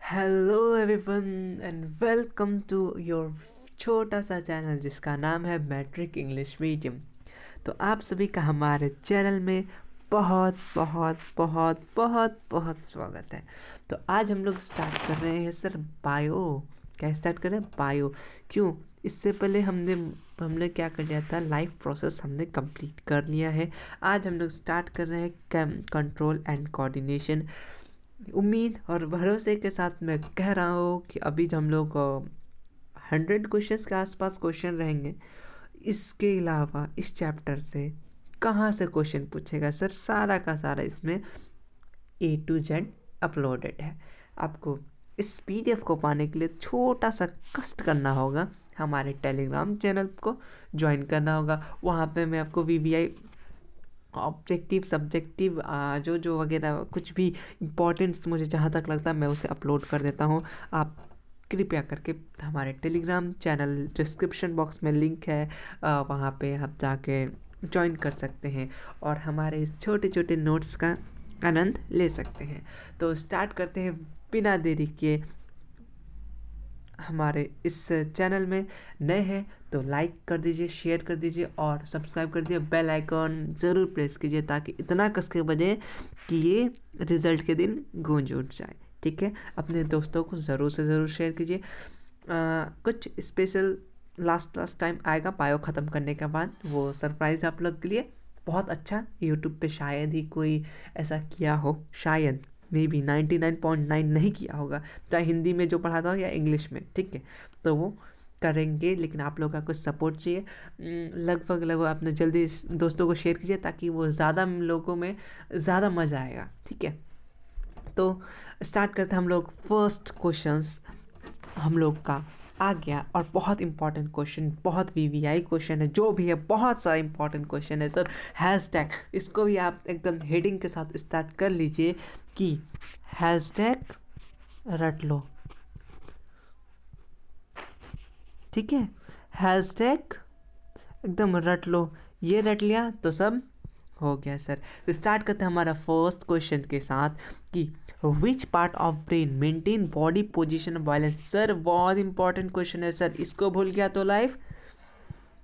Hello everyone and welcome to your छोटा सा channel जिसका नाम है मैट्रिक इंग्लिश मीडियम। तो आप सभी का हमारे चैनल में बहुत बहुत बहुत बहुत बहुत स्वागत है। तो आज हम लोग स्टार्ट कर रहे हैं सर बायो। क्या स्टार्ट कर रहे हैं? बायो। क्यों? इससे पहले हमने क्या कर लिया था, लाइफ प्रोसेस हमने कंप्लीट कर लिया है। आज हम लोग स्टार्ट कर रहे हैं कंट्रोल एंड कोऑर्डिनेशन। उम्मीद और भरोसे के साथ मैं कह रहा हूँ कि अभी जो हम लोग 100 क्वेश्चंस के आसपास क्वेश्चन रहेंगे। इसके अलावा इस चैप्टर से कहाँ से क्वेश्चन पूछेगा सर? सारा का सारा इसमें A to Z अपलोडेड है। आपको इस PDF को पाने के लिए छोटा सा कष्ट करना होगा, हमारे टेलीग्राम चैनल को ज्वाइन करना होगा। वहाँ पे मैं आपको VVI ऑब्जेक्टिव सब्जेक्टिव जो जो वगैरह कुछ भी इम्पोर्टेंट्स मुझे जहाँ तक लगता है मैं उसे अपलोड कर देता हूँ। आप कृपया करके हमारे टेलीग्राम चैनल डिस्क्रिप्शन बॉक्स में लिंक है, वहाँ पे आप जाके ज्वाइन कर सकते हैं और हमारे इस छोटे छोटे नोट्स का आनंद ले सकते हैं। तो स्टार्ट करते हैं बिना देरी के। हमारे इस चैनल में नए हैं तो लाइक कर दीजिए, शेयर कर दीजिए और सब्सक्राइब कर दीजिए। बेल आइकॉन ज़रूर प्रेस कीजिए ताकि इतना कस के बजे कि ये रिज़ल्ट के दिन गूंज उठ जाए। ठीक है, अपने दोस्तों को ज़रूर से ज़रूर शेयर कीजिए। कुछ स्पेशल लास्ट टाइम आएगा बायो ख़त्म करने के बाद, वो सरप्राइज़ आप लोग के लिए बहुत अच्छा। यूट्यूब पे शायद ही कोई ऐसा किया हो, शायद मे बी 99.9 नहीं किया होगा, चाहे हिंदी में जो पढ़ाता हो या इंग्लिश में। ठीक है, तो वो करेंगे, लेकिन आप लोगों का कुछ सपोर्ट चाहिए। लगभग अपने जल्दी दोस्तों को शेयर कीजिए ताकि वो ज़्यादा लोगों में ज़्यादा मज़ा आएगा। ठीक है, तो स्टार्ट करते हैं हम लोग। फर्स्ट क्वेश्चंस हम लोग का आ गया और बहुत इंपॉर्टेंट क्वेश्चन, बहुत VVI क्वेश्चन है, जो भी है बहुत सारा इंपॉर्टेंट क्वेश्चन है सर। हैशटैग, इसको भी आप एकदम हेडिंग के साथ स्टार्ट कर लीजिए कि हैशटैग रट लो। ठीक है, हैशटैग एकदम रट लो। ये रट लिया तो सब हो गया सर। तो स्टार्ट करते हैं हमारा फर्स्ट क्वेश्चन के साथ कि which part of brain maintain body position balance. Sir बहुत इंपॉर्टेंट क्वेश्चन है सर, इसको भूल गया तो लाइफ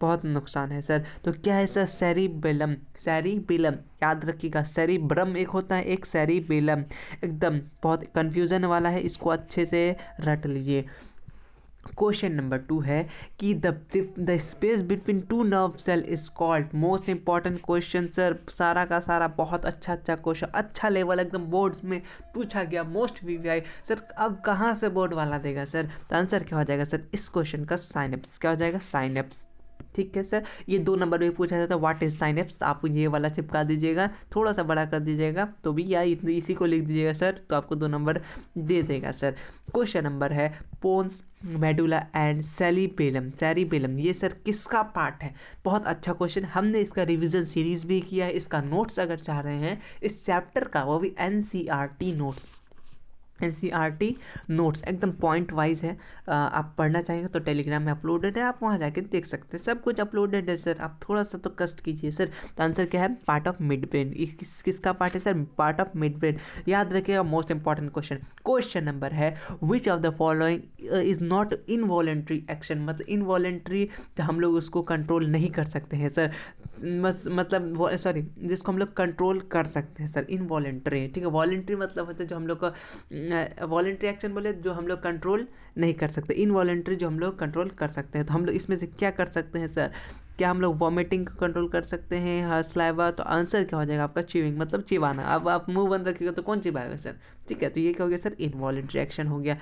बहुत नुकसान है सर। तो क्या है सर? सेरिबेलम। सेरिबेलम याद रखिएगा, सेरिब्रम एक होता है, एक सेरिबेलम। एकदम बहुत कंफ्यूजन वाला है, इसको अच्छे से रट लीजिए। क्वेश्चन नंबर 2 है कि the space between two nerve cell is called. Most important question sir, सारा का सारा बहुत अच्छा क्वेश्चन, अच्छा लेवल एकदम बोर्ड्स में पूछा गया, मोस्ट VVI। सर अब कहाँ से बोर्ड वाला देगा सर? तो आंसर क्या हो जाएगा सर इस क्वेश्चन का? साइनेप्स। क्या हो जाएगा? साइनेप्स। ठीक है सर, ये 2 नंबर में पूछा जाता है व्हाट इज साइनेप्स, आप ये वाला चिपका दीजिएगा, थोड़ा सा बड़ा कर दीजिएगा तो भी, या इसी को लिख दीजिएगा सर, तो आपको 2 नंबर दे देगा सर। क्वेश्चन नंबर है pons medulla and cerebellum. Cerebellum ये सर किसका पार्ट है? बहुत अच्छा क्वेश्चन, हमने इसका रिवीजन सीरीज भी किया है। इसका नोट्स अगर चाह रहे हैं इस चैप्टर का, वो भी NCERT नोट्स, NCERT नोट्स एकदम पॉइंट वाइज है। आप पढ़ना चाहेंगे तो टेलीग्राम में अपलोडेड है, आप वहाँ जाके देख सकते हैं, सब कुछ अपलोडेड है सर। आप थोड़ा सा तो कष्ट कीजिए सर। तो आंसर क्या है? Part of mid brain. किसका पार्ट है sir? Part of mid brain. याद रखिएगा, most important question. Question number है which of the following is not involuntary action. मतलब इनवॉलेंट्री तो हम लोग उसको कंट्रोल नहीं कर सकते हैं सर, मतलब सॉरी, जिसको हम लोग कंट्रोल कर सकते हैं सर, इनवॉलेंट्री। ठीक है, वॉलेंट्री मतलब होता है जो हम लोग का, वॉलेंट्री एक्शन बोले जो हम लोग कंट्रोल नहीं कर सकते, इनवॉलेंट्री जो हम लोग कंट्रोल कर सकते हैं। तो हम लोग इसमें से क्या कर सकते हैं सर? क्या हम लोग वॉमिटिंग को कंट्रोल कर सकते हैं, सलाइवा? तो आंसर क्या हो जाएगा आपका? च्यूइंग, मतलब चिबाना। अब आप मुंह बंद रखिएगा तो कौन चिबाएगा सर? ठीक है, तो ये क्या हो गया सर? इनवॉलेंट्री एक्शन हो गया।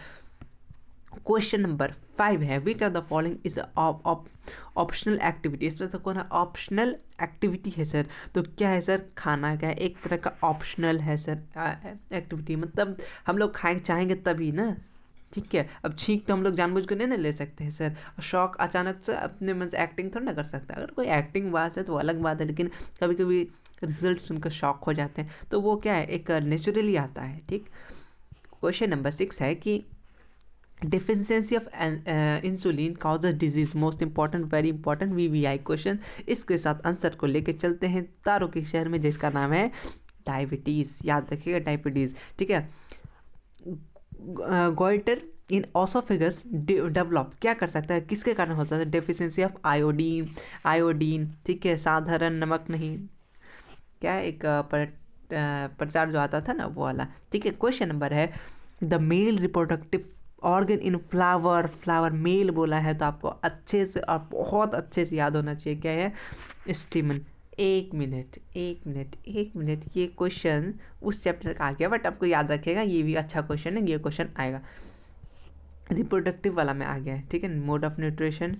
क्वेश्चन नंबर 5 है which of the following is optional activity. इसमें तो कौन है? ऑप्शनल एक्टिविटी है सर। तो क्या है सर? खाना क्या है? एक तरह का ऑप्शनल है सर एक्टिविटी, मतलब हम लोग खाए चाहेंगे तभी ना। ठीक है, अब छींक तो हम लोग जानबूझ कर नहीं ना ले सकते हैं सर। और शौक अचानक से अपने मन से एक्टिंग थोड़ा ना कर सकते हैं। अगर कोई एक्टिंग बात है तो वो अलग बात है, लेकिन कभी कभी रिजल्ट सुनकर शौक हो जाते हैं, तो वो क्या है? एक नेचुरली आता है। ठीक, क्वेश्चन नंबर 6 है कि deficiency of insulin causes disease. Most important, very important VVI question. इसके साथ आंसर को लेके चलते हैं तारों के शहर में जिसका नाम है डायबिटीज़। याद रखिएगा, डायबिटीज़। ठीक है, गोइटर इन ऑसोफेगस डेवलप क्या कर सकता है, किसके कारण होता है, डेफिशिएंसी ऑफ आयोडीन, आयोडीन, ठीक है, साधारण नमक नहीं, क्या है, एक प्रचार जो आता था ना वो वाला, ठीक है। क्वेश्चन नंबर है the male reproductive organ in flower, flower male बोला है तो आपको अच्छे से और बहुत अच्छे से याद होना चाहिए क्या है, स्टीमन। एक मिनट एक मिनट एक मिनट, ये क्वेश्चन उस चैप्टर का आ गया बट आपको याद रखेगा, ये भी अच्छा क्वेश्चन है, ये क्वेश्चन आएगा रिप्रोडक्टिव वाला में आ गया है, ठीक है। मोड ऑफ न्यूट्रिशन,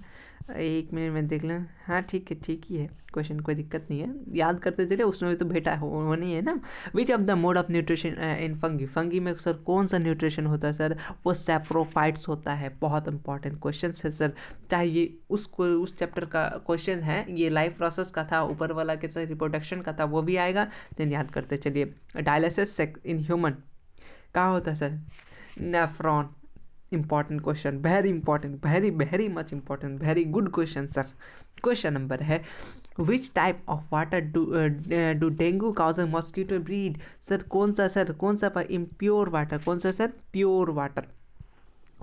एक मिनट में देख लें, हाँ ठीक ही है क्वेश्चन, कोई दिक्कत नहीं है, याद करते चले, उसमें भी तो बेटा वो नहीं है ना। विच of the mode of nutrition in fungi, fungi में सर कौन सा न्यूट्रिशन होता है सर, वो सैप्रोफाइट्स होता है। बहुत इंपॉर्टेंट क्वेश्चन है सर, चाहे ये उस चैप्टर का क्वेश्चन है, ये लाइफ प्रोसेस का था, ऊपर वाला के सर रिप्रोडक्शन का था, वो भी आएगा, देन याद करते चलिए। डायलिसिस इन ह्यूमन कहाँ होता है sir, nephron. Important question, very important, very much important, very good question sir. Question number है which type of water do dengue cause mosquito breed, sir कौन सा इम्प्योर वाटर, कौन सा sir, pure water.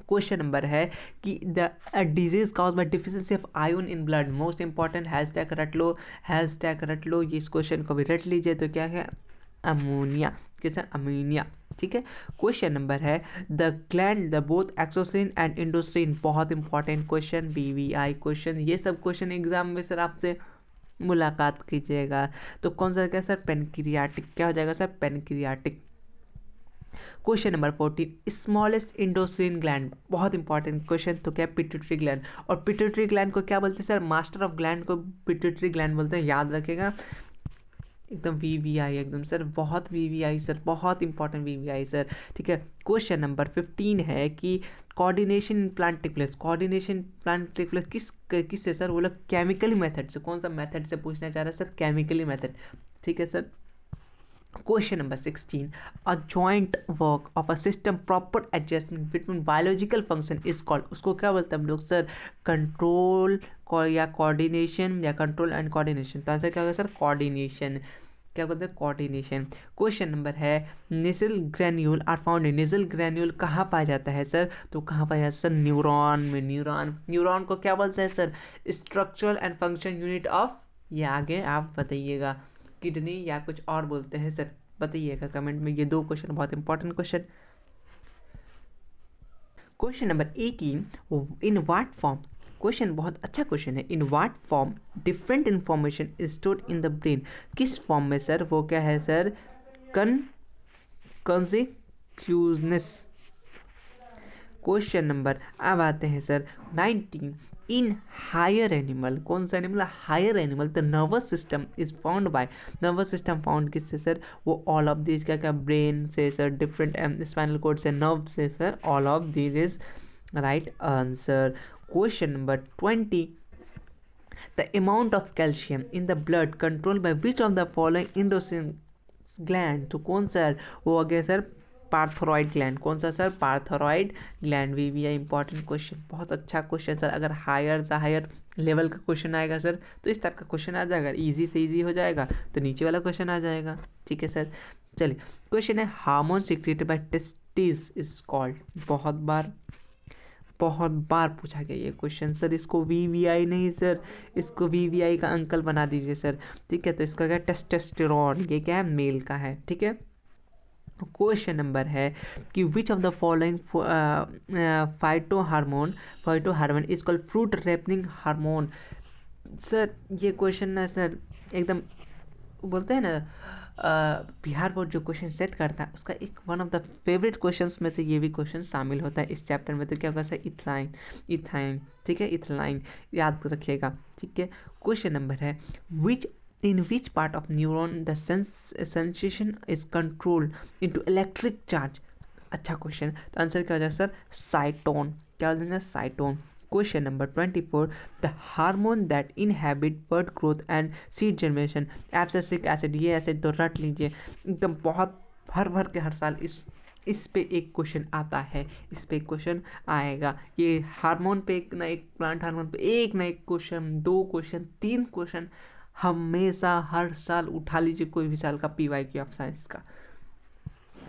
Question number है कि the disease cause by deficiency of iron in blood, most important, hashtag रट लो, ये इस क्वेश्चन को भी रट लीजिए, तो क्या है, अमोनिया, कैसा, अमोनिया, ठीक है। क्वेश्चन नंबर है the gland the both exocrine and endocrine, बहुत इंपॉर्टेंट क्वेश्चन, बीवीआई क्वेश्चन, ये सब क्वेश्चन एग्जाम में सर आपसे मुलाकात कीजिएगा। तो कौन सा क्या सर, पेनक्रियाटिक, क्या हो जाएगा sir, pancreatic. Question number 14 smallest endocrine gland, बहुत इंपॉर्टेंट क्वेश्चन, तो क्या, पिट्यूटरी ग्लैंड। और पिट्यूटरी ग्लैंड को क्या बोलते हैं सर, मास्टर ऑफ ग्लैंड को पिट्यूटरी ग्लैंड बोलते हैं, याद रखेगा, एकदम वीवीआई, एकदम सर बहुत वीवीआई सर, बहुत इंपॉर्टेंट वीवीआई सर, ठीक है। क्वेश्चन नंबर 15 है कि coordination in plant take place, coordination plant take place किससे सर, वो लोग केमिकली मेथड से, कौन सा मेथड से पूछना चाह रहा है सर, केमिकली मेथड, ठीक है sir. Question number 16 a joint work of a system proper adjustment between biological function is called, उसको क्या बोलते हैं हम लोग सर, कंट्रोल या कोऑर्डिनेशन, या कंट्रोल एंड कोऑर्डिनेशन, तो आंसर क्या होगा सर, कोऑर्डिनेशन, क्या बोलते हैं, कोऑर्डिनेशन। क्वेश्चन नंबर है nasal granule are found in, nasal granule कहाँ पाया जाता है सर, तो कहाँ पाया जाता है सर, न्यूरॉन में, न्यूरॉन को क्या बोलते हैं sir, structural and function unit of, ये आगे आप बताइएगा, किडनी या कुछ और बोलते हैं सर, बताइएगा कमेंट में, ये दो क्वेश्चन बहुत important question. Question number 18 in what form, question बहुत अच्छा क्वेश्चन है, in what form different information is stored in the brain, किस फॉर्म में सर, वो क्या है सर, कॉन्सिक्यूजनेस। क्वेश्चन नंबर अब आते हैं सर 19 इन हायर एनिमल, कौन सा animal, higher animal the nervous system is found by, nervous system found किससे सर, वो ऑल ऑफ दिस, क्या क्या, ब्रेन से सर, डिफरेंट स्पाइनल कोड से, नर्व से sir, all of this is right answer. Question number 20 the amount of calcium in the blood control by which of the following endocrine gland, तो कौन सा, वो हो गया सर, पार्थोरॉइड ग्लैंड, कौन सा sir, parathyroid gland, VVI important question, बहुत अच्छा क्वेश्चन सर, अगर हायर लेवल का क्वेश्चन आएगा सर तो इस टाइप का क्वेश्चन आ जाएगा, इजी से इजी हो जाएगा तो नीचे वाला क्वेश्चन आ जाएगा, ठीक है सर। चलिए क्वेश्चन है hormone secreted by testis is called, बहुत बार पूछा गया ये क्वेश्चन सर, इसको वीवीआई नहीं सर, इसको वीवीआई का अंकल बना दीजिए सर, ठीक है। तो इसका क्या, टेस्टोस्टेरोन, ये क्या है, मेल का है, ठीक है। क्वेश्चन नंबर है कि which of the following phyto hormone is called fruit ripening hormone, sir ये क्वेश्चन ना सर एकदम बोलते हैं ना, बिहार बोर्ड जो क्वेश्चन सेट करता है उसका एक one of the favourite questions में से ये भी क्वेश्चन शामिल होता है इस चैप्टर में, तो क्या होगा सर, इथाइन, ठीक है, इथलाइन, याद रखिएगा, ठीक है। क्वेश्चन नंबर है विच in which part of neuron the sensation is controlled into electric charge, अच्छा क्वेश्चन, तो आंसर क्या हो जाएगा सर, साइटोन, क्या हो जाएगा, साइटोन। Question number 24 the hormone that inhibit bird growth and seed generation, abscisic acid, ये एसिड तो रट लीजिए एकदम, बहुत भर के हर साल इस पे एक क्वेश्चन आता है, इस पे एक क्वेश्चन आएगा, ये हार्मोन पे एक ना एक, प्लांट हार्मोन पे एक ना एक क्वेश्चन, 2 क्वेश्चन, 3 क्वेश्चन हमेशा हर साल उठा लीजिए, कोई भी साल का PYQ ऑफ साइंस का।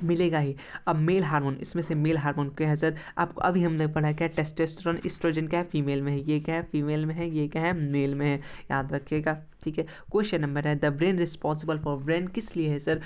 मिलेगा ही। अब मेल हार्मोन, इसमें से मेल हार्मोन क्या है सर, आपको अभी हमने पढ़ा क्या, टेस्टोस्टेरोन, एस्ट्रोजन क्या है फीमेल में है, ये क्या है फीमेल में है, ये क्या है मेल में है, याद रखिएगा। ठीक है, क्वेश्चन नंबर है the brain responsible for, brain किस लिए है सर,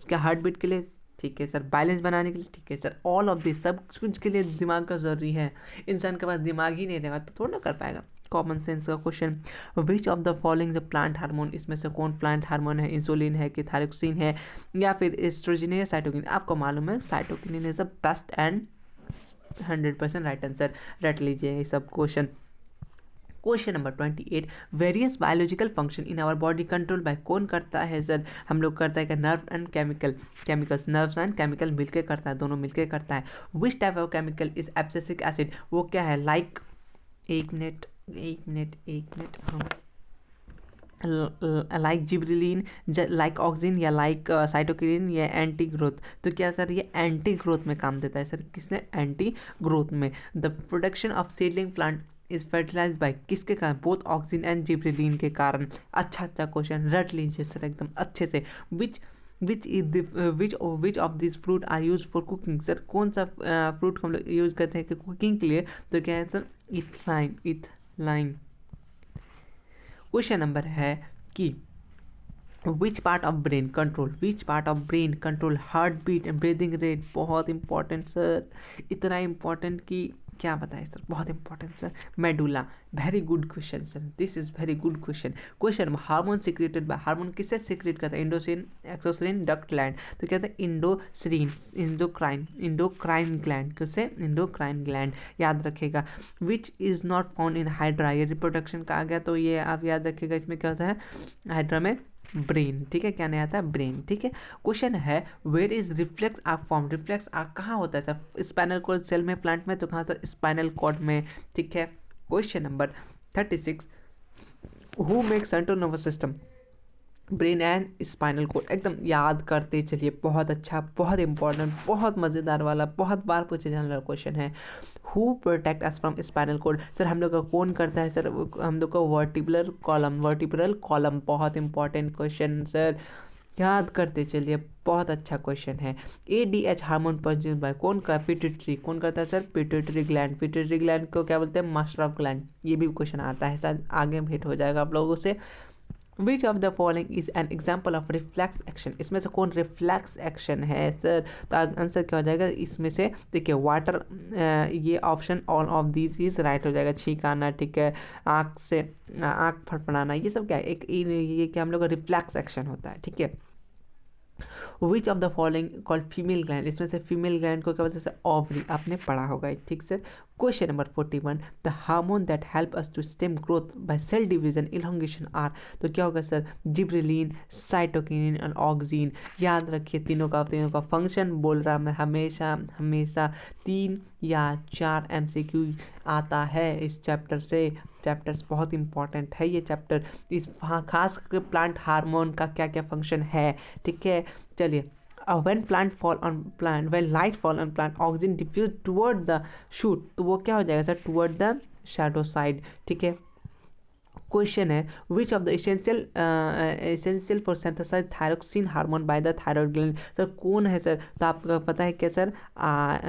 क्या हार्ट बीट के लिए, ठीक है सर, बैलेंस बनाने के लिए, ठीक है सर, ऑल ऑफ दिस, सब कुछ के लिए दिमाग का ज़रूरी है। इंसान के पास दिमाग ही नहीं रहेगा तो थोड़ा ना कर पाएगा। कॉमन सेंस का question, which of the following the plant hormone, इसमें से कौन प्लांट हार्मोन है, इंसुलिन है कि थायरोक्सिन है या फिर एस्ट्रोजन है या साइटोकिन, आपको मालूम है cytokinin is the best and 100% right answer, रट लीजिए ये सब क्वेश्चन। Question number 28, various biological function in our body control by, कौन करता है सर, हम लोग करता है कि nerve and chemicals, nerves and chemical मिलकर करता है, दोनों मिलकर करता है। Which type of chemical is abscisic acid, वो क्या है, लाइक, एक मिनट हाँ, लाइक जिब्रेलिन, लाइक ऑक्सीजन या लाइक साइटोकिनिन या एंटी ग्रोथ, तो क्या सर ये एंटी ग्रोथ में काम देता है सर, किसने, एंटी ग्रोथ में। The production of seedling plant is fertilize by, किसके कारण, बोथ ऑक्सीजन एंड जिब्रेलिन के कारण। अच्छा क्वेश्चन, रट लीजिए सर एकदम अच्छे से। Which of this fruit are use for cooking, sir कौन सा फ्रूट हम लोग यूज करते हैं कि कुकिंग के लिए, तो क्या है सर, इथलाइन। क्वेश्चन नंबर है कि which part of brain control heart beat and breathing rate, बहुत इंपॉर्टेंट सर, इतना इंपॉर्टेंट कि क्या बताएं सर, बहुत important sir, medulla. Very good question sir, this is very good question. Question, hormone secreted by, hormone किससे secrete करता है, endocrine, exocrine, duct gland, तो कहते हैं इंडोक्राइन ग्लैंड, किससे, इंडोक्राइन ग्लैंड, याद रखेगा। Which is not found in hydra, ये रिप्रोडक्शन का आ गया तो ये आप याद रखेगा, इसमें क्या होता है हाइड्रा में, ब्रेन, ठीक है, क्या नहीं आता है, ब्रेन, ठीक है। क्वेश्चन है where is reflex arc form, reflex arc कहाँ होता है सर, स्पाइनल कॉर्ड सेल में, प्लांट में, तो कहाँ था, स्पाइनल कॉर्ड में, ठीक है। Question number 36, who makes central nervous system, brain and spinal cord, एकदम याद करते चलिए, बहुत अच्छा, बहुत इंपॉर्टेंट, बहुत मज़ेदार वाला, बहुत बार पूछे जाने वाला क्वेश्चन है। Who protect us from spinal cord, sir हम लोग का कौन करता है सर, हम लोग का वर्टिब्रल कॉलम, बहुत इंपॉर्टेंट क्वेश्चन सर, याद करते चलिए, बहुत अच्छा क्वेश्चन है। ADH हार्मोन प्रोड्यूस बाय, कौन का, पिट्यूटरी, कौन करता है सर, पिट्यूटरी ग्लैंड को क्या बोलते हैं, मास्टर ऑफ ग्लैंड, ये भी क्वेश्चन आता है सर, आगे भेंट हो जाएगा आप लोगों से। Which of the following is an example of reflex action, इसमें से कौन रिफ्लेक्स एक्शन है सर, तो आंसर क्या हो जाएगा इसमें से, देखिए वाटर, ये option all of this is right हो जाएगा, छींक आना, ठीक है, आँख फड़फड़ाना, ये सब क्या है, एक ये क्या हम लोग का रिफ्लेक्स एक्शन होता है, ठीक है। Which of the following called female gland, इसमें से फीमेल ग्लैंड को क्या बोलते हैं, ओवरी, आपने पढ़ा होगा, ठीक sir. Question number 41, the hormone that help us to stem growth by cell division elongation are, तो क्या होगा सर, जिब्रेलिन, साइटोकिनिन और ऑक्सीन, याद रखिए तीनों का फंक्शन बोल रहा, मैं हमेशा 3 या 4 MCQ आता है इस चैप्टर से, चैप्टर्स बहुत इंपॉर्टेंट है ये चैप्टर, इस खास करके प्लांट हार्मोन का क्या क्या फंक्शन है, ठीक है। चलिए, when light fall on plant, oxygen diffuse toward the shoot, तो वो क्या हो जाएगा sir, toward the shadow side, ठीक है। क्वेश्चन है which of the essential for synthesize thyroxine hormone by the thyroid gland, sir कौन है सर, तो आपको पता है क्या सर,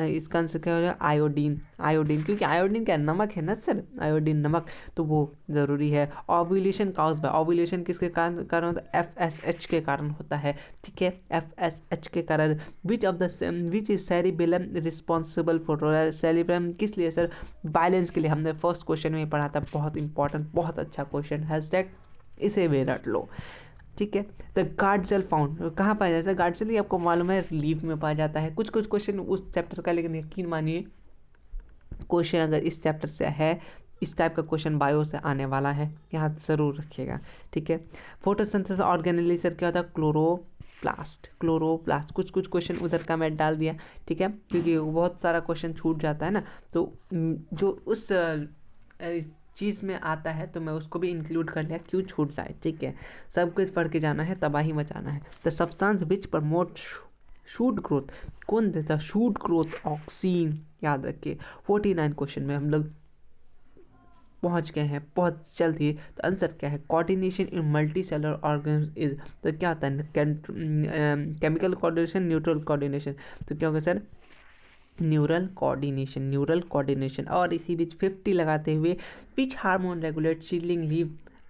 इसका आंसर क्या हो जाएगा, आयोडीन, क्योंकि आयोडीन क्या नमक है ना सर, आयोडीन नमक, तो वो ज़रूरी है। ओव्यूलेशन काउज बाय, ओव्यूलेशन किसके कारण होता है, FSH के कारण होता है, ठीक है, FSH के कारण। Which is cerebellum responsible for, cerebellum किस लिए सर, बैलेंस के लिए, हमने फर्स्ट क्वेश्चन में पढ़ा था, बहुत इंपॉर्टेंट, बहुत अच्छा क्वेश्चन, हैशटैग इसे भी रट लो, ठीक है। द गार्ड सेल फाउंड कहाँ पाया जाता है, गार्ड सेल ही आपको मालूम है लीफ में पाया जाता है, कुछ क्वेश्चन उस चैप्टर का, लेकिन यकीन मानिए क्वेश्चन अगर इस चैप्टर से है, इस टाइप का क्वेश्चन बायो से आने वाला है, यहाँ ज़रूर रखिएगा, ठीक है। फोटोसिंथेसिस ऑर्गेनेली सर क्या होता है, क्लोरोप्लास्ट, कुछ क्वेश्चन उधर का मैं डाल दिया, ठीक है, क्योंकि बहुत सारा क्वेश्चन छूट जाता है ना, तो जो उस चीज़ में आता है तो मैं उसको भी इंक्लूड कर लिया, क्यों छूट जाए, ठीक है, सब कुछ पढ़ के जाना है, तबाही मचाना है। The substance which promote shoot growth, कौन देता शूट ग्रोथ, ऑक्सीन, याद रखिए। 49 क्वेश्चन में हम लोग पहुंच गए हैं बहुत जल्द ही। तो आंसर क्या है, coordination in multi cellular organism is, तो क्या होता है, केमिकल कोऑर्डिनेशन, न्यूट्रल कोऑर्डिनेशन, तो क्या होगा sir, neural coordination, neural coordination. और इसी बीच 50 लगाते हुए, which hormone regulate seedling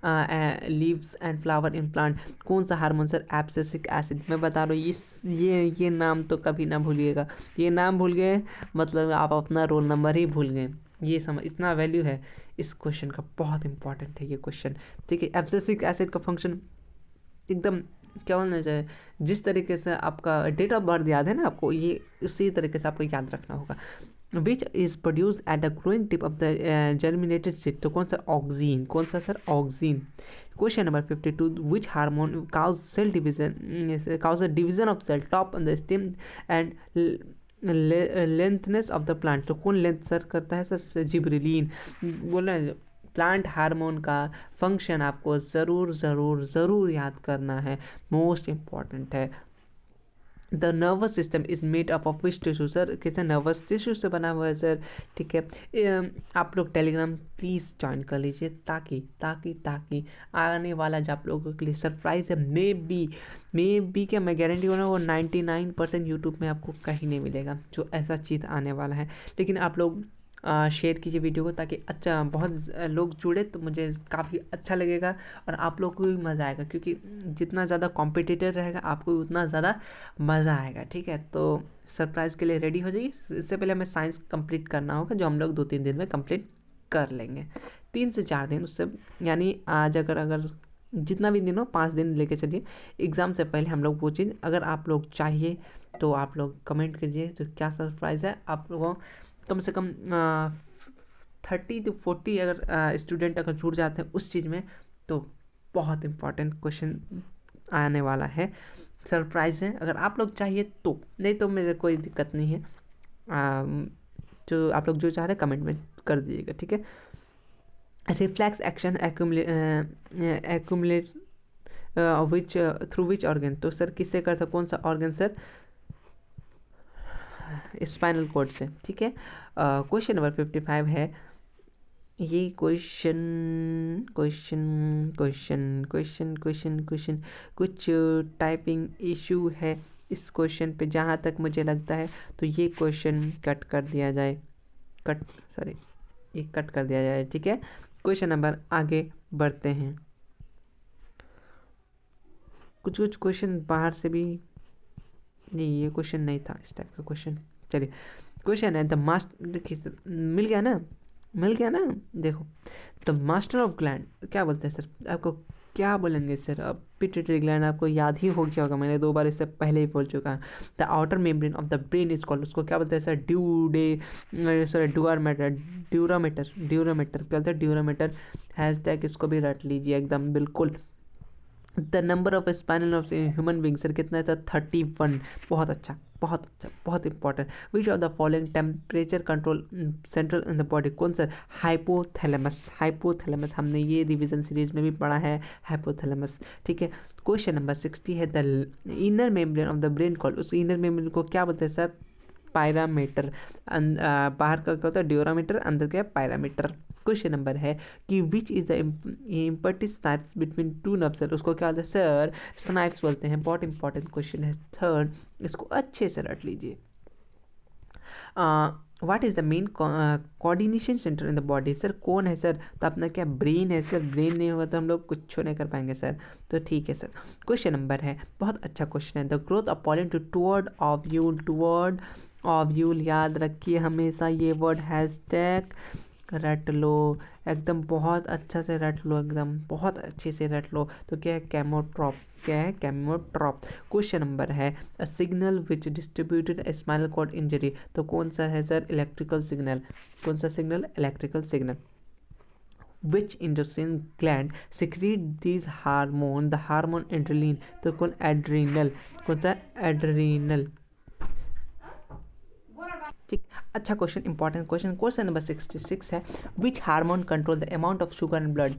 leaves and flower in plant, कौन सा हार्मोन सर, एब्सिसिक एसिड। मैं बता रहा हूँ ये नाम तो कभी ना भूलिएगा, ये नाम भूल गए मतलब आप अपना रोल नंबर ही भूल गए। ये समझ, इतना वैल्यू है इस क्वेश्चन का, बहुत इंपॉर्टेंट है ये क्वेश्चन, ठीक है। एब्सिसिक एसिड का फंक्शन एकदम क्या बोलना चाहिए, जिस तरीके से आपका डेट ऑफ बर्थ याद है ना आपको, ये उसी तरीके से आपको याद रखना होगा। Which is produced at the growing tip of the germinated seed, तो कौन सा, ऑक्सीन, कौन सा sir, auxin. Question number 52, which hormone cause cell division, cause the division of cell top on the stem and lengthness of the plant, तो कौन length sir करता है sir, gibberellin. बोल रहे हैं प्लांट हार्मोन का फंक्शन आपको ज़रूर ज़रूर ज़रूर याद करना है, मोस्ट इम्पॉर्टेंट है। The nervous system is made up of which tissue, sir कैसे नर्वस टिश्यू से बना हुआ है सर, ठीक है। आप लोग टेलीग्राम प्लीज़ ज्वाइन कर लीजिए, ताकि ताकि ताकि आने वाला जो आप लोगों के लिए सरप्राइज है, मे बी क्या मैं गारंटी हो रहा हूँ, वो 99% यूट्यूब में आपको कहीं नहीं मिलेगा जो ऐसा चीज़ आने वाला है। लेकिन आप लोग शेयर कीजिए वीडियो को, ताकि अच्छा बहुत लोग जुड़े तो मुझे काफ़ी अच्छा लगेगा और आप लोग को भी मज़ा आएगा, क्योंकि जितना ज़्यादा कॉम्पिटिटर रहेगा आपको उतना ज़्यादा मज़ा आएगा, ठीक है। तो सरप्राइज़ के लिए रेडी हो जाइए। इससे पहले हमें साइंस कंप्लीट करना होगा, जो हम लोग 2-3 दिन में कंप्लीट कर लेंगे, 3 से 4 दिन उससे, यानी आज अगर जितना भी दिन हो 5 दिन लेके चलिए। एग्ज़ाम से पहले हम लोग वो चीज़, अगर आप लोग चाहिए तो आप लोग कमेंट कीजिए तो क्या सरप्राइज़ है आप लोगों, कम से कम 30 to 40 अगर स्टूडेंट अगर जुड़ जाते हैं उस चीज़ में, तो बहुत इम्पॉर्टेंट क्वेश्चन आने वाला है, सरप्राइज़ है। अगर आप लोग चाहिए तो, नहीं तो मेरे कोई दिक्कत नहीं है। जो आप लोग जो चाह रहे हैं कमेंट में कर दीजिएगा, ठीक है। Reflex action accumulate which through which organ, तो सर किससे करता, कौन सा ऑर्गन सर, स्पाइनल कॉर्ड से, ठीक है। क्वेश्चन नंबर 55 है, ये क्वेश्चन कुछ टाइपिंग इशू है इस क्वेश्चन पे, जहाँ तक मुझे लगता है, तो ये क्वेश्चन कट कर दिया जाए, कट कर दिया जाए, ठीक है। क्वेश्चन नंबर आगे बढ़ते हैं। कुछ क्वेश्चन बाहर से भी, नहीं ये क्वेश्चन नहीं था इस टाइप का क्वेश्चन। चलिए क्वेश्चन है, द मास्टर, देखिए सर मिल गया ना, देखो द मास्टर ऑफ ग्लैंड क्या बोलते हैं सर, आपको क्या बोलेंगे सर, अब पिट्यूटरी ग्लैंड आपको याद ही हो गया होगा, मैंने 2 बार इससे पहले ही बोल चुका हूँ। The outer membrane of the brain is called, उसको क्या बोलते हैं सर, ड्यूरामेटर क्या बोलते हैं, ड्यूरामेटर। हैशटैग इसको भी रट लीजिए एकदम बिल्कुल। The number of spinal nerves in human being sir कितना था, 31। बहुत अच्छा, बहुत important. Which of the following temperature control central in the body, कौन सर, हाइपोथैलेमस, हमने ये रिवीजन सीरीज में भी पढ़ा है, हाइपोथैलेमस, ठीक है। क्वेश्चन नंबर 60 है, the inner membrane of the brain called, उस इनर मेम्ब्रेन को क्या बोलते हैं सर, पायरामीटर। बाहर का क्या होता है, ड्यूरामीटर, अंदर क्या है, पायरामीटर। क्वेश्चन नंबर है कि which is the impulse synapse between 2 nerve cell, उसको क्या बोलते हैं सर, स्नाइप्स बोलते हैं। बहुत इंपॉर्टेंट क्वेश्चन है, थर्ड, इसको अच्छे से रट लीजिए। What is the main coordination centre in the body, sir कौन है सर, तो अपना क्या ब्रेन है सर, ब्रेन नहीं होगा तो हम लोग कुछ नहीं कर पाएंगे सर, तो ठीक है सर। क्वेश्चन नंबर है, बहुत अच्छा क्वेश्चन है, the growth of pollen toward ovule, याद रखिए हमेशा ये वर्ड, हैशटैग रट लो एकदम, बहुत अच्छा से रट लो, एकदम बहुत अच्छे से रट लो। तो क्या है, कैमोट्रॉप, क्या है, कैमोट्रॉप। क्वेश्चन नंबर है, a signal which distributed spinal cord injury, तो कौन सा है सर, इलेक्ट्रिकल सिग्नल, कौन सा signal, electrical signal. Which endocrine gland secrete this hormone, the hormone adrenaline, तो कौन, एड्रीनल, कौन सा, एड्रीनल, ठीक। अच्छा question, important question. Question number 66 है, which hormone control the amount of sugar in blood,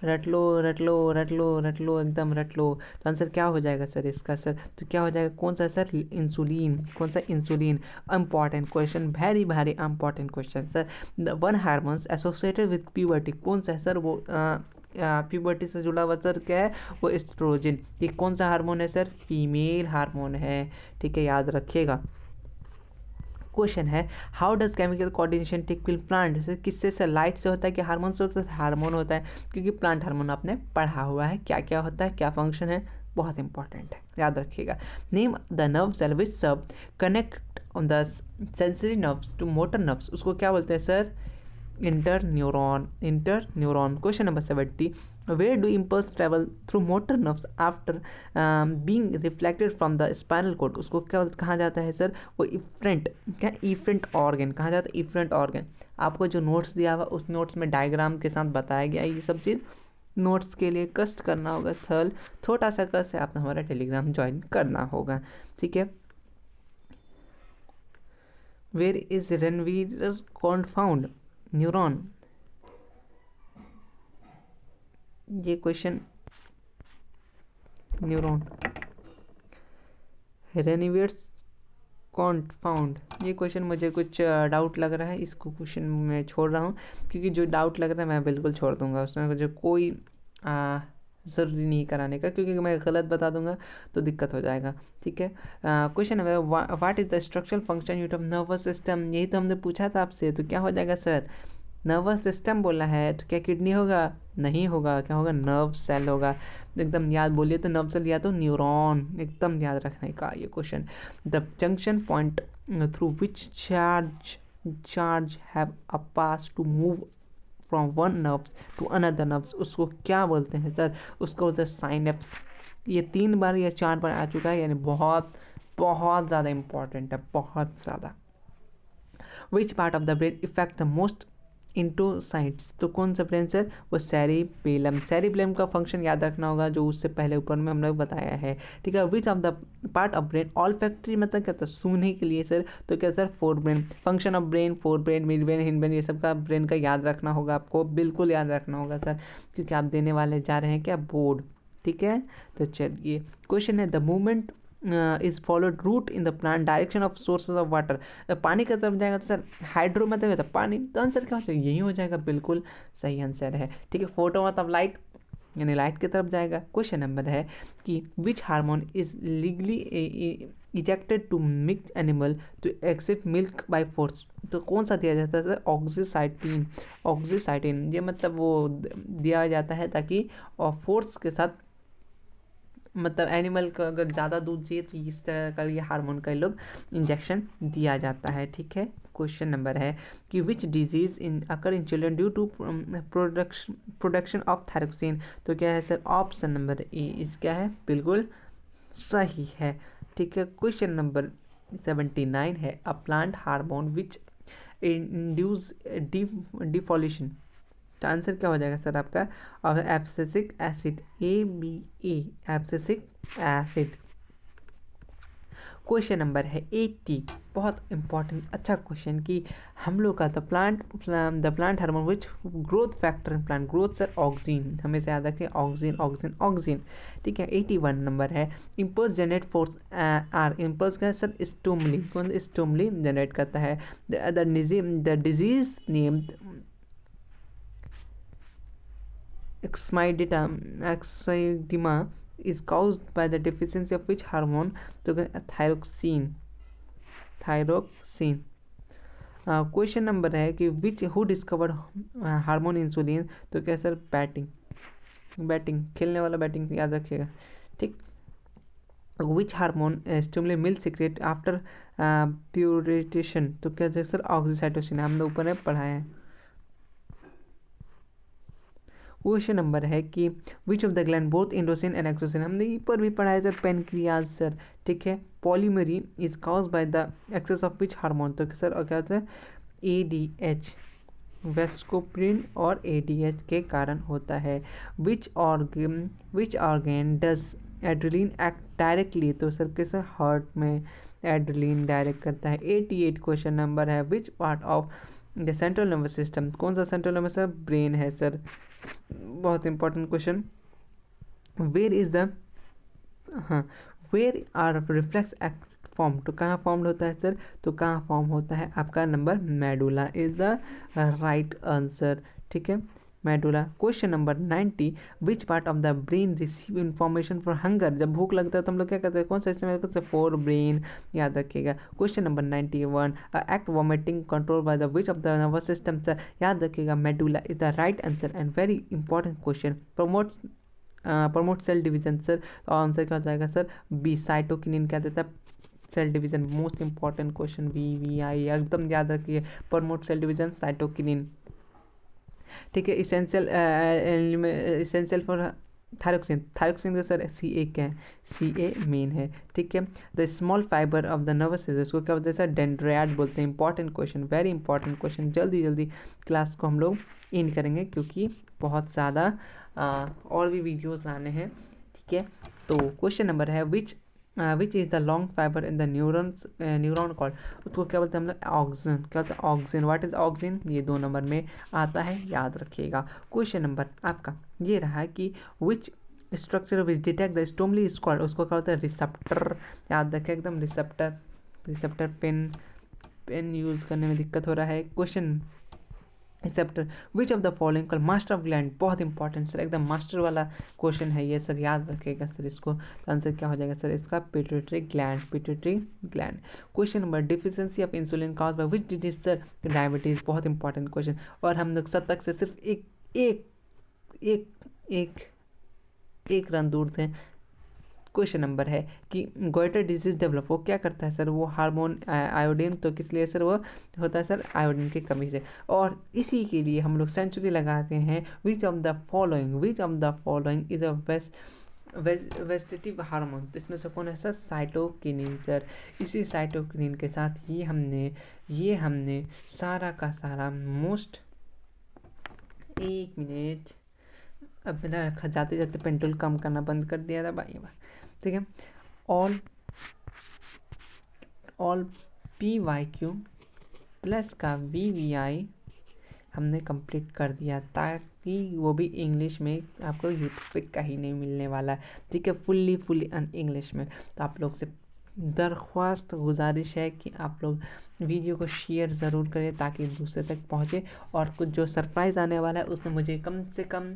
रट लो रट लो रट लो रट लो, एकदम रट लो। तो आंसर क्या हो जाएगा सर इसका? सर तो क्या हो जाएगा, कौन सा सर? इंसुलिन। कौन सा? Insulin. Important question, very very important question sir. The one hormones associated with puberty, कौन सा है सर? वो प्यूबर्टी से जुड़ा हुआ सर क्या है? वो एस्ट्रोजन। ये कौन सा हार्मोन है सर? फीमेल हार्मोन है। ठीक है, याद रखिएगा। क्वेश्चन है, how does chemical coordination take place plant? से किससे? से लाइट से होता है कि हार्मोन से होता है? हार्मोन होता है, क्योंकि प्लांट हार्मोन आपने पढ़ा हुआ है क्या क्या होता है, क्या फंक्शन है, बहुत इंपॉर्टेंट है, याद रखिएगा। Name the nerve cell which sub connect on the sensory nerves to motor nerves, उसको क्या बोलते हैं sir? Interneuron. Interneuron. Question number 70, where do impulse travel through motor nerves after being reflected from the spinal cord, उसको क्या कहा जाता है sir? वो इफ्रेंट, क्या? इफ्रेंट ऑर्गन कहा जाता है, इफ्रेंट ऑर्गन। आपको जो नोट्स दिया हुआ उस नोट्स में डायग्राम के साथ बताया गया ये सब चीज़। नोट्स के लिए कष्ट करना होगा, थल छोटा सा कष्ट है, आपको हमारा टेलीग्राम ज्वाइन करना होगा, ठीक है। वेयर इज रेनवीर कॉन्ड फाउंड? न्यूरॉन। ये क्वेश्चन, न्यूरॉन रेनिवेट्स कॉन्ट फाउंड, ये क्वेश्चन मुझे कुछ डाउट लग रहा है, इसको क्वेश्चन मैं छोड़ रहा हूँ, क्योंकि जो डाउट लग रहा है मैं बिल्कुल छोड़ दूंगा, उसमें मुझे कोई ज़रूरी नहीं कराने का, क्योंकि मैं गलत बता दूंगा तो दिक्कत हो जाएगा, ठीक है। क्वेश्चन है, what is the structural function unit of nervous system, यही तो हमने पूछा था आपसे, तो क्या हो जाएगा सर? नर्वस सिस्टम बोला है, तो क्या किडनी होगा? नहीं होगा, क्या होगा? नर्व सेल होगा। एकदम याद बोलिए तो नर्व सेल या तो न्यूरॉन, एकदम याद रखने का ये क्वेश्चन। The junction point through which charge have a pass to move from one nerves to another nerves, उसको क्या बोलते हैं सर? उसको बोलते हैं साइनेप्स। ये 3 बार या 4 बार आ चुका है, यानी बहुत बहुत ज़्यादा इंपॉर्टेंट है, बहुत ज़्यादा। विच part of the brain effect the most into sites, तो कौन सा ब्रेन सर? वो सेरिबेलम। सेरिबेलम का फंक्शन याद रखना होगा, जो उससे पहले ऊपर में हम लोग बताया है, ठीक है। Which of the part of brain all factory, मतलब क्या था? सूंघने के लिए सर, तो क्या sir? Fore brain. Function of brain, fore brain, mid brain, hind brain, ये सब का ब्रेन का याद रखना होगा आपको, बिल्कुल याद रखना होगा सर, क्योंकि आप देने वाले जा रहे हैं क्या? बोर्ड, ठीक है। तो चलिए, क्वेश्चन है, the movement is followed root in the plant direction of sources of water, पानी की तरफ जाएगा तो सर हाइड्रो मतलब होता है पानी, तो आंसर क्या हो जाएगा? यही हो जाएगा, बिल्कुल सही आंसर है, ठीक है। फोटो मतलब लाइट, यानी लाइट की तरफ जाएगा। क्वेश्चन नंबर है कि which hormone is legally ejected to mix animal to exit milk by force, तो कौन सा दिया जाता है सर? ऑक्सीसाइटिन। ऑक्सीसाइटिन, ये मतलब वो दिया जाता है ताकि और फोर्स के साथ, मतलब एनिमल का अगर ज़्यादा दूध चाहिए तो इस तरह का ये हार्मोन का लोग इंजेक्शन दिया जाता है, ठीक है। क्वेश्चन नंबर है कि which disease in occur in children due to production of thyroxine, तो क्या है सर? ऑप्शन नंबर ए इस क्या है? बिल्कुल सही है, ठीक है। क्वेश्चन नंबर 79 है, a plant hormone which induce defoliation, तो आंसर क्या हो जाएगा सर आपका? और abscisic acid, ABA, abscisic acid. Question number है 80, बहुत इंपॉर्टेंट अच्छा क्वेश्चन कि हम लोग का the plant hormone which growth factor in plant growth sir? Oxygen, हमेशा याद रखें, ऑक्सीन ऑक्सीन ऑक्सीन, ठीक है। 81 नंबर है, impulse generate force are, impulse का सर? स्टोमली, कौन स्टोमली जनरेट करता है? द डिजीज नेम्ड एक्साइडिमा is caused by the deficiency of which hormone, तो थायरोक्सिन, थायरोक्सिन। क्वेश्चन नंबर है कि which who discovered hormone insulin, तो क्या सर? बैटिंग, बैटिंग खेलने वाला बैटिंग, याद रखिएगा, ठीक। Which hormone stimulate milk secret after parturition, तो क्या सर? ऑक्सीसाइटोसिन, हमने ऊपर में पढ़ा है। क्वेश्चन नंबर है कि which of the gland both endocrine and exocrine, हमने ऊपर भी पढ़ा है सर, पेनक्रियाज सर, ठीक है। Polyuria is caused by the excess of which hormone, तो सर और क्या होता है? ADH, वेस्कोप्रिन और ADH के कारण होता है। Which organ does adrenaline act directly, तो सर कैसे? हार्ट में एड्रेलिन डायरेक्ट करता है। 88 क्वेश्चन नंबर है, which part of the central nervous system, कौन सा सेंट्रल नर्वस सिस्टम? ब्रेन है सर, बहुत important question, where is the, हाँ, where are reflex act form, तो कहाँ फॉर्म होता है सर, तो कहाँ फॉर्म होता है आपका number medulla is the right answer, ठीक है, medulla. Question number 90, which part of the brain receive information for hunger, जब भूख लगता है तो हम लोग क्या करते हैं, कौन सा इस्तेमाल करते हैं, फॉर ब्रेन, याद रखिएगा। Question number 91, act vomiting control by the which of the nervous system, sir याद रखिएगा medulla is the right answer and very important question. Promote cell division, sir तो आंसर क्या हो जाएगा सर, बी, साइटोकिनिन क्या देता है, cell division. Most important question, VVI एकदम याद रखिए, प्रमोट सेल डिवीजन साइटोकिनिन, ठीक है। इसेंशियल फॉर थायरोक्सिन, थायरोक्सिन का सर CA क्या है, CA मेन है, ठीक है। The small fibre of the nervous system, इसको क्या बोलते हैं सर, डेंड्राइट बोलते हैं। Important question, very important question, जल्दी जल्दी क्लास को हम लोग इन करेंगे क्योंकि बहुत ज़्यादा और भी वीडियोस लाने हैं, ठीक है। तो क्वेश्चन नंबर है, which is the long fibre in the neuron call, उसको क्या बोलते हैं हम लोग, ऑक्सिन, क्या होता है ऑक्सिन, व्हाट इज ऑक्सिन, ये 2 नंबर में आता है, याद रखिएगा। क्वेश्चन नंबर आपका ये रहा कि which structure which detect the stimuli is called, उसको क्या होता है, रिसेप्टर, याद रखें एकदम, रिसेप्टर पेन यूज़ करने में दिक्कत हो रहा है। Question receptor, which of the following call master of gland, बहुत इंपॉर्टेंट सर, एकदम मास्टर वाला क्वेश्चन है ये सर, याद रखिएगा सर इसको, तो आंसर क्या हो जाएगा सर इसका, pituitary gland, pituitary gland. Question number, deficiency of insulin cause by which disease, sir diabetes, बहुत इंपॉर्टेंट क्वेश्चन, और हम लोग 7 तक से सिर्फ एक एक एक एक एक रन दूर थे। क्वेश्चन नंबर है कि गोइटर डिजीज डेवलप, वो क्या करता है सर, वो हार्मोन आयोडीन, तो किस लिए सर वो होता है सर, आयोडीन की कमी से, और इसी के लिए हम लोग सेंचुरी लगाते हैं। विच of the following is a vegetative hormone, तो इसमें से कौन है सर, साइटोकिनिन सर। इसी साइटोकिनिन के साथ ये हमने सारा का सारा मोस्ट, एक मिनट, अब मेरा जाते जाते पेंटोल कम करना बंद कर दिया था भाई, ठीक है। ऑल PYQ प्लस का VVI हमने कंप्लीट कर दिया, ताकि वो भी इंग्लिश में, आपको यूट्यूब पे कहीं नहीं मिलने वाला है, ठीक है, फुल्ली इंग्लिश में। तो आप लोग से दरख्वास्त गुजारिश है कि आप लोग वीडियो को शेयर ज़रूर करें ताकि दूसरे तक पहुँचे, और कुछ जो सरप्राइज़ आने वाला है उसमें मुझे कम से कम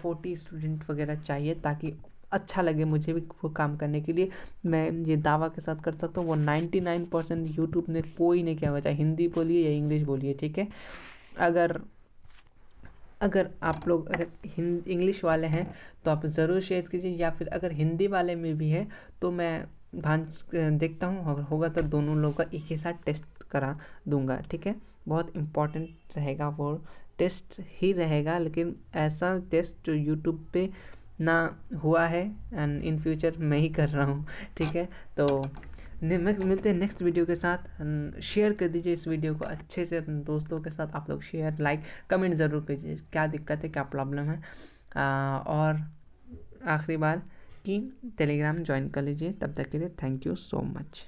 40 स्टूडेंट वगैरह चाहिए, ताकि अच्छा लगे मुझे भी वो काम करने के लिए। मैं ये दावा के साथ कर सकता हूँ वो 99% यूट्यूब ने कोई नहीं किया होगा, चाहे हिंदी बोलिए या इंग्लिश बोलिए, ठीक है। अगर आप लोग इंग्लिश वाले हैं तो आप ज़रूर शेयर कीजिए, या फिर अगर हिंदी वाले में भी है तो मैं देखता हूँ, अगर होगा तो दोनों लोगों का एक ही साथ टेस्ट करा दूंगा, ठीक है। बहुत इम्पॉर्टेंट रहेगा, वो टेस्ट ही रहेगा, लेकिन ऐसा टेस्ट जो यूट्यूब पे ना हुआ है, एंड इन फ्यूचर मैं ही कर रहा हूँ, ठीक है। तो मिलते हैं नेक्स्ट वीडियो के साथ। शेयर कर दीजिए इस वीडियो को अच्छे से अपने दोस्तों के साथ, आप लोग शेयर, लाइक, कमेंट ज़रूर कीजिए, क्या दिक्कत है, क्या प्रॉब्लम है, और आखिरी बार कि टेलीग्राम ज्वाइन कर लीजिए। तब तक के लिए थैंक यू सो मच।